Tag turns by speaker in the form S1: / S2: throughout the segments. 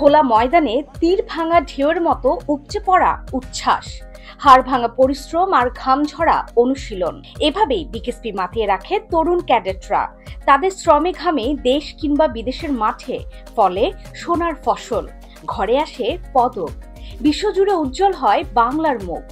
S1: খোলা ময়দানে তীর ভাঙা ঢেউয়ের মতো উপচে পড়া উচ্ছ্বাস, হাড় ভাঙা পরিশ্রম আর ঘাম ঝরা অনুশীলন, এভাবেই বিকেএসপি মাতিয়ে রাখে তরুণ ক্যাডেটরা। তাদের শ্রমে ঘামে দেশ কিংবা বিদেশের মাঠে ফলে সোনার ফসল, ঘরে আসে পদক, বিশ্বজুড়ে উজ্জ্বল হয় বাংলার মুখ।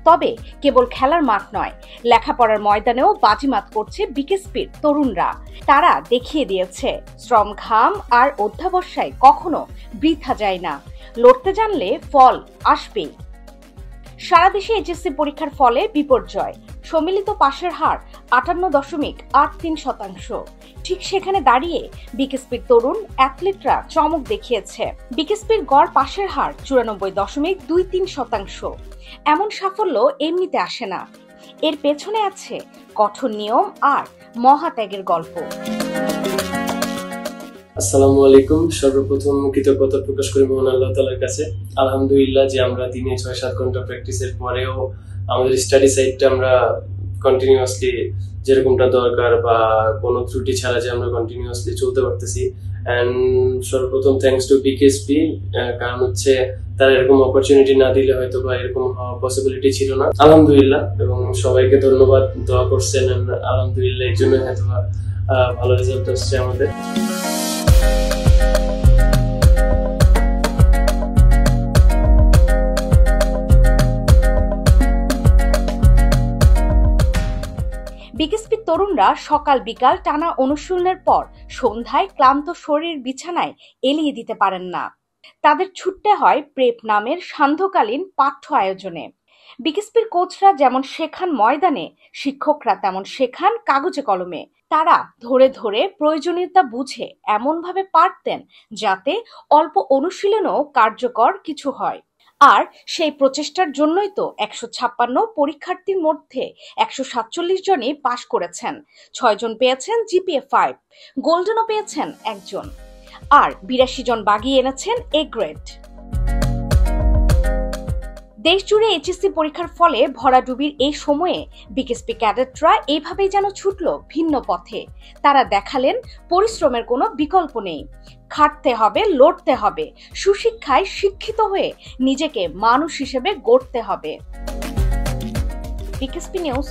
S1: তবে কেবল খেলার মাঠ নয়, লেখাপড়ার ময়দানেও বাজিমাত করছে বিকেএসপির তরুণরা। তারা দেখিয়ে দিয়েছে শ্রম, ঘাম আর অধ্যাবসায় কখনো বৃথা যায় না। লড়তে জানলে ফল আসবেই। সারা দেশে এইচএসসি পরীক্ষার ফলে বিপর্যয়, সম্মিলিত পাশের হার 58.83%। ঠিক সেখানে দাঁড়িয়ে বিকেএসপির তরুণ অ্যাথলিটরা চমক দেখিয়েছে। বিকেএসপির গড় পাশের হার 94.23%। এমন সাফল্য এমনিতে আসে না, এর পেছনে আছে কঠোর নিয়ম আর মহাত্যাগের গল্প।
S2: আসসালামু আলাইকুম। সর্বপ্রথম কৃতজ্ঞতা প্রকাশ করি মহান আল্লাহ তাআলার কাছে। আলহামদুলিল্লাহ যে আমরা দিনে 6-7 ঘন্টা প্র্যাকটিসের পরেও আমাদের স্টাডি সাইডটা আমরা কন্টিনিউয়াসলি যেরকমটা দরকার বা কোনো ত্রুটি ছাড়া যে আমরা কন্টিনিউয়াসলি চলতে পারতেছি। অ্যান্ড সর্বপ্রথম থ্যাঙ্কস টু বিকেএসপি, কারণ হচ্ছে তারা এরকম অপরচুনিটি না দিলে হয়তো বা এরকম হওয়ার পসিবিলিটি ছিল না। আলহামদুলিল্লাহ, এবং সবাইকে ধন্যবাদ, দোয়া করছেন। আলহামদুলিল্লাহ এর জন্য হয়তো ভালো রেজাল্ট আসছে আমাদের।
S1: বিকেএসপির তরুণরা সকাল বিকাল টানা অনুশীলনের পর সন্ধ্যায় ক্লান্ত শরীর বিছানায় এলিয়ে দিতে পারেন না। তাদের ছুটতে হয় প্রেপ নামের সান্ধ্যকালীন পাঠ্য আয়োজনে। বিকেএসপির কোচরা যেমন শেখান ময়দানে, শিক্ষকরা তেমন শেখান কাগজে কলমে। তারা ধরে ধরে প্রয়োজনীয়তা বুঝে এমনভাবে পারতেন যাতে অল্প অনুশীলনেও কার্যকর কিছু হয়। আর সেই প্রচেষ্টার জন্যই তো 156 পরীক্ষার্থীর মধ্যে 147 জনই পাশ করেছেন, 6 জন পেয়েছেন জিপিএ 5, গোল্ডেনও পেয়েছেন 1 জন, আর 82 জন বাগিয়ে এনেছেন এ গ্রেড। দেশজুড়ে এইচএসসি পরীক্ষার ফলে ভরাডুবির এই সময়ে বিকেএসপি ক্যাডেটরা এইভাবেই যেন ছুটল ভিন্ন পথে। তারা দেখালেন পরিশ্রমের কোনো বিকল্প নেই, খাটতে হবে, লড়তে হবে, সুশিক্ষায় শিক্ষিত হয়ে নিজেকে মানুষ হিসেবে গড়তে হবে। BKSP news.